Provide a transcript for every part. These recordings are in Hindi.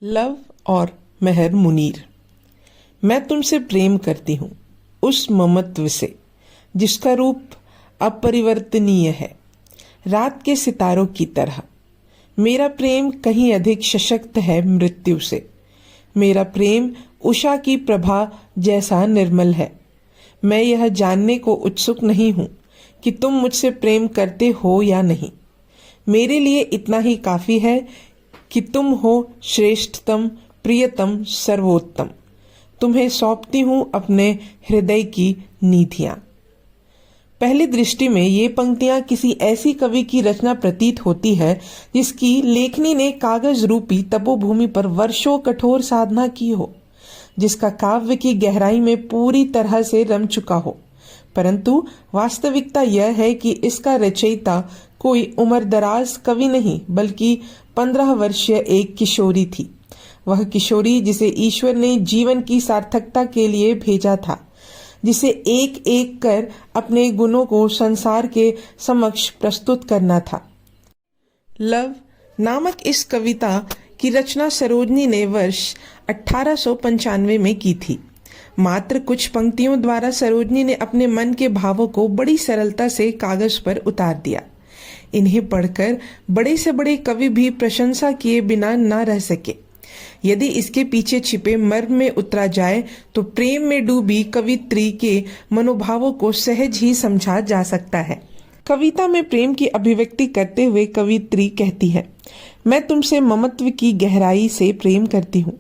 लव और मेहर मुनीर। मैं तुमसे प्रेम करती हूँ उस ममत्व से जिसका रूप अपरिवर्तनीय है, रात के सितारों की तरह। मेरा प्रेम कहीं अधिक सशक्त है मृत्यु से। मेरा प्रेम उषा की प्रभा जैसा निर्मल है। मैं यह जानने को उत्सुक नहीं हूँ कि तुम मुझसे प्रेम करते हो या नहीं। मेरे लिए इतना ही काफी है कि तुम हो श्रेष्ठतम, प्रियतम, सर्वोत्तम। तुम्हें सौंपती हूँ अपने हृदय की निधियां। पहली दृष्टि में ये पंक्तियां किसी ऐसी कवि की रचना प्रतीत होती है जिसकी लेखनी ने कागज रूपी तपोभूमि पर वर्षों कठोर साधना की हो, जिसका काव्य की गहराई में पूरी तरह से रम चुका हो। परंतु वास्तविकता यह है कि इसका रचयिता कोई उम्रदराज कवि नहीं बल्कि 15 वर्षीय एक किशोरी थी। वह किशोरी जिसे ईश्वर ने जीवन की सार्थकता के लिए भेजा था, जिसे एक एक कर अपने गुणों को संसार के समक्ष प्रस्तुत करना था। लव नामक इस कविता की रचना सरोजनी ने वर्ष 1895 में की थी। मात्र कुछ पंक्तियों द्वारा सरोजनी ने अपने मन के भावों को बड़ी सरलता से कागज पर उतार दिया। इन्हें पढ़कर बड़े से बड़े कवि भी प्रशंसा किए बिना न रह सके। यदि इसके पीछे छिपे मर्म में उतरा जाए तो प्रेम में डूबी कवित्री के मनोभावों को सहज ही समझा जा सकता है। कविता में प्रेम की अभिव्यक्ति करते हुए कवित्री कहती है, मैं तुमसे ममत्व की गहराई से प्रेम करती हूँ।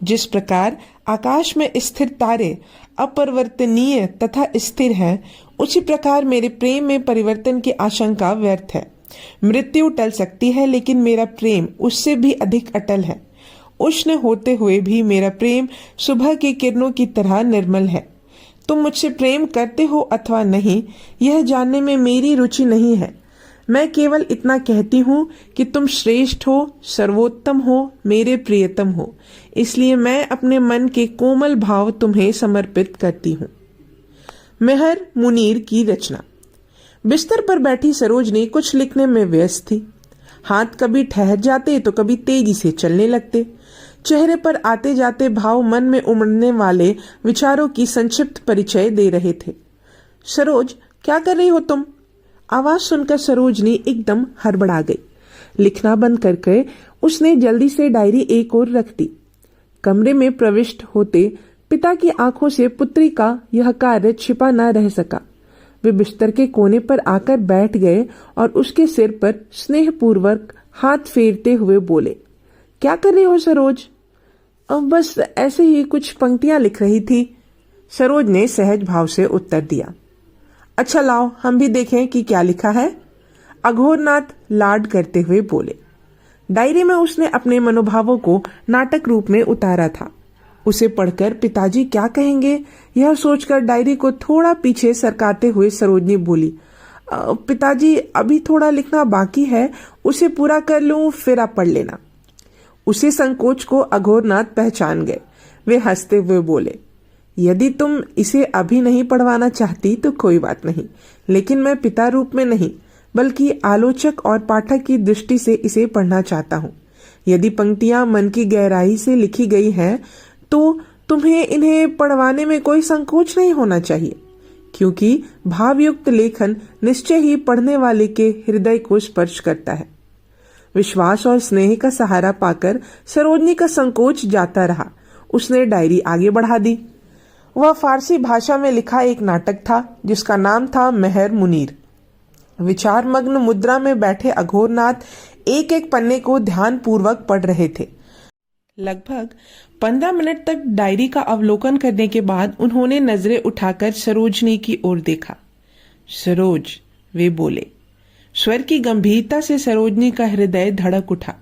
जिस प्रकार आकाश में स्थिर तारे अपरिवर्तनीय तथा स्थिर हैं, उसी प्रकार मेरे प्रेम में परिवर्तन की आशंका व्यर्थ है। मृत्यु टल सकती है लेकिन मेरा प्रेम उससे भी अधिक अटल है। उष्ण होते हुए भी मेरा प्रेम सुबह की किरणों की तरह निर्मल है। तुम मुझसे प्रेम करते हो अथवा नहीं, यह जानने में मेरी रुचि नहीं है। मैं केवल इतना कहती हूँ कि तुम श्रेष्ठ हो, सर्वोत्तम हो, मेरे प्रियतम हो। इसलिए मैं अपने मन के कोमल भाव तुम्हें समर्पित करती हूँ। मेहर मुनीर की रचना। बिस्तर पर बैठी सरोजनी कुछ लिखने में व्यस्त थी। हाथ कभी ठहर जाते तो कभी तेजी से चलने लगते। चेहरे पर आते जाते भाव मन में उमड़ने वाले विचारों की संक्षिप्त परिचय दे रहे थे। सरोज, क्या कर रही हो तुम? आवाज सुनकर सरोजनी एकदम हड़बड़ा गई। लिखना बंद करके उसने जल्दी से डायरी एक ओर रख दी। कमरे में प्रविष्ट होते पिता की आंखों से पुत्री का यह कार्य छिपा न रह सका। वे बिस्तर के कोने पर आकर बैठ गए और उसके सिर पर स्नेहपूर्वक हाथ फेरते हुए बोले, क्या कर रही हो सरोज? बस ऐसे ही कुछ पंक्तियां लिख रही थी, सरोज ने सहज भाव से उत्तर दिया। अच्छा लाओ हम भी देखें कि क्या लिखा है, अघोरनाथ लाड करते हुए बोले। डायरी में उसने अपने मनोभावों को नाटक रूप में उतारा था। उसे पढ़कर पिताजी क्या कहेंगे, यह सोचकर डायरी को थोड़ा पीछे सरकाते हुए सरोजनी बोली, पिताजी अभी थोड़ा लिखना बाकी है, उसे पूरा कर लूं फिर आप पढ़ लेना। उसे संकोच को अघोरनाथ पहचान गए। वे हंसते हुए बोले, यदि तुम इसे अभी नहीं पढ़वाना चाहती तो कोई बात नहीं, लेकिन मैं पिता रूप में नहीं बल्कि आलोचक और पाठक की दृष्टि से इसे पढ़ना चाहता हूँ। यदि पंक्तियां मन की गहराई से लिखी गई हैं तो तुम्हें इन्हें पढ़वाने में कोई संकोच नहीं होना चाहिए, क्योंकि भावयुक्त लेखन निश्चय ही पढ़ने वाले के हृदय को स्पर्श करता है। विश्वास और स्नेह का सहारा पाकर सरोजनी का संकोच जाता रहा। उसने डायरी आगे बढ़ा दी। वह फारसी भाषा में लिखा एक नाटक था जिसका नाम था मेहर मुनीर। विचार मग्न मुद्रा में बैठे अघोरनाथ एक एक पन्ने को ध्यान पूर्वक पढ़ रहे थे। लगभग 15 मिनट तक डायरी का अवलोकन करने के बाद उन्होंने नजरें उठाकर सरोजनी की ओर देखा। सरोज, वे बोले। स्वर की गंभीरता से सरोजनी का हृदय धड़क उठा।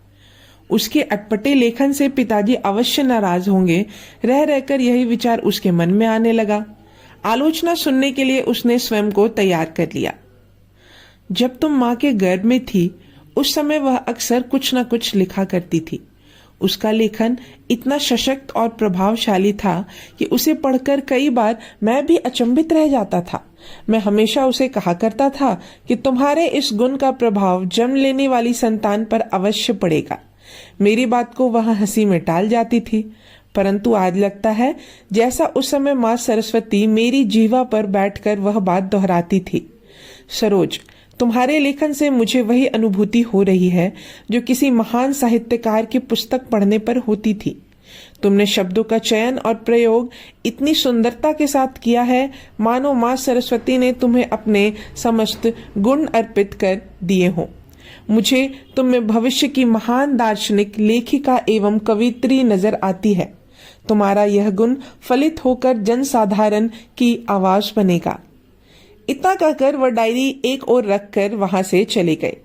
उसके अटपटे लेखन से पिताजी अवश्य नाराज होंगे। रह रहकर यही विचार उसके मन में आने लगा। आलोचना सुनने के लिए उसने स्वयं को तैयार कर लिया। जब तुम माँ के गर्भ में थी उस समय वह अक्सर कुछ न कुछ लिखा करती थी। उसका लेखन इतना सशक्त और प्रभावशाली था कि उसे पढ़कर कई बार मैं भी अचंभित रह जाता था। मैं हमेशा उसे कहा करता था कि तुम्हारे इस गुण का प्रभाव जन्म लेने वाली संतान पर अवश्य पड़ेगा। मेरी बात को वह हंसी में टाल जाती थी, परंतु आज लगता है जैसा उस समय माँ सरस्वती मेरी जीवा पर बैठकर वह बात दोहराती थी। सरोज, तुम्हारे लेखन से मुझे वही अनुभूति हो रही है जो किसी महान साहित्यकार की पुस्तक पढ़ने पर होती थी। तुमने शब्दों का चयन और प्रयोग इतनी सुंदरता के साथ किया है मानो माँ सरस्वती ने तुम्हें अपने समस्त गुण अर्पित कर दिए हों। मुझे तुम में भविष्य की महान दार्शनिक, लेखिका एवं कवित्री नजर आती है। तुम्हारा यह गुण फलित होकर जनसाधारण की आवाज बनेगा। इतना कहकर वह डायरी एक ओर रखकर वहां से चले गए।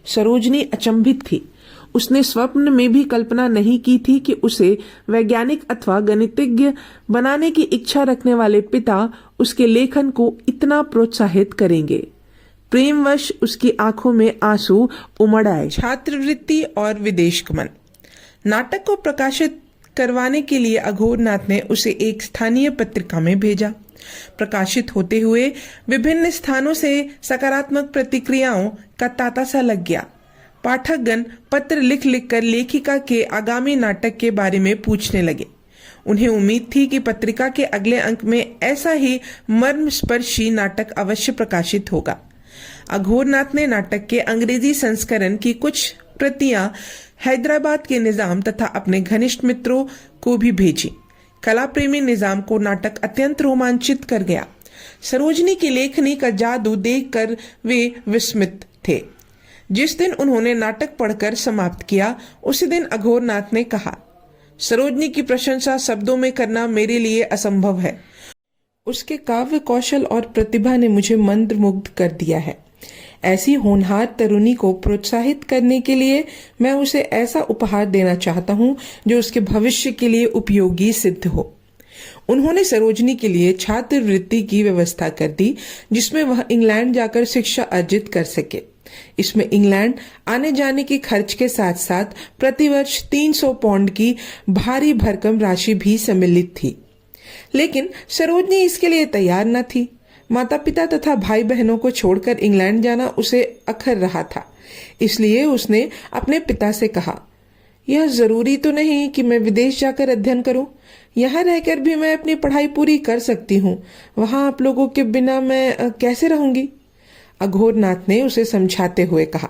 सरोजनी अचंभित थी। उसने स्वप्न में भी कल्पना नहीं की थी कि उसे वैज्ञानिक अथवा गणितज्ञ बनाने की इच्छा रखने वाले पिता उसके लेखन को इतना प्रोत्साहित करेंगे। प्रेमवश उसकी आंखों में आंसू उमड़ आए। छात्रवृत्ति और विदेश गमन। नाटक को प्रकाशित करवाने के लिए अघोरनाथ ने उसे एक स्थानीय पत्रिका में भेजा। प्रकाशित होते हुए विभिन्न स्थानों से सकारात्मक प्रतिक्रियाओं का तांता सा लग गया। पाठकगण पत्र लिख लिख कर लेखिका के आगामी नाटक के बारे में पूछने लगे। उन्हें उम्मीद थी कि पत्रिका के अगले अंक में ऐसा ही मर्मस्पर्शी नाटक अवश्य प्रकाशित होगा। अघोरनाथ ने नाटक के अंग्रेजी संस्करण की कुछ प्रतियां हैदराबाद के निजाम तथा अपने घनिष्ठ मित्रों को भी भेजी। कला प्रेमी निजाम को नाटक अत्यंत रोमांचित कर गया। सरोजनी की लेखनी का जादू देखकर वे विस्मित थे। जिस दिन उन्होंने नाटक पढ़कर समाप्त किया, उसी दिन अघोरनाथ ने कहा, सरोजनी की प्रशंसा शब्दों में करना मेरे लिए असंभव है। उसके काव्य कौशल और प्रतिभा ने मुझे मंत्रमुग्ध कर दिया है। ऐसी होनहार तरुणी को प्रोत्साहित करने के लिए मैं उसे ऐसा उपहार देना चाहता हूँ जो उसके भविष्य के लिए उपयोगी सिद्ध हो। उन्होंने सरोजनी के लिए छात्रवृत्ति की व्यवस्था कर दी, जिसमें वह इंग्लैंड जाकर शिक्षा अर्जित कर सके। इसमें इंग्लैंड आने जाने के खर्च के साथ साथ प्रतिवर्ष 300 पाउंड की भारी भरकम राशि भी सम्मिलित थी। लेकिन सरोजनी इसके लिए तैयार न थी। माता पिता तथा भाई बहनों को छोड़कर इंग्लैंड जाना उसे अखर रहा था। इसलिए उसने अपने पिता से कहा, यह जरूरी तो नहीं कि मैं विदेश जाकर अध्ययन करूं। यहाँ रहकर भी मैं अपनी पढ़ाई पूरी कर सकती हूँ। वहां आप लोगों के बिना मैं कैसे रहूंगी? अघोरनाथ ने उसे समझाते हुए कहा,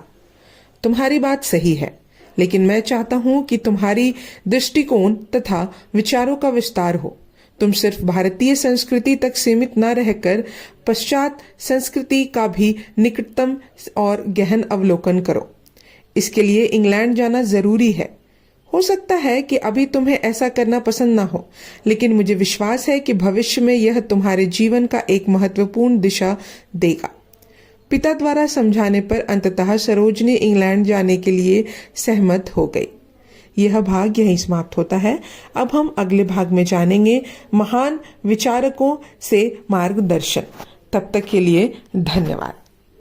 तुम्हारी बात सही है, लेकिन मैं चाहता हूँ कि तुम्हारी दृष्टिकोण तथा विचारों का विस्तार हो। तुम सिर्फ भारतीय संस्कृति तक सीमित न रहकर पश्चात संस्कृति का भी निकटतम और गहन अवलोकन करो। इसके लिए इंग्लैंड जाना जरूरी है। हो सकता है कि अभी तुम्हें ऐसा करना पसंद ना हो, लेकिन मुझे विश्वास है कि भविष्य में यह तुम्हारे जीवन का एक महत्वपूर्ण दिशा देगा। पिता द्वारा समझाने पर अंततः सरोजनी इंग्लैंड जाने के लिए सहमत हो गई। यह भाग यहीं समाप्त होता है। अब हम अगले भाग में जानेंगे महान विचारकों से मार्गदर्शन। तब तक के लिए धन्यवाद।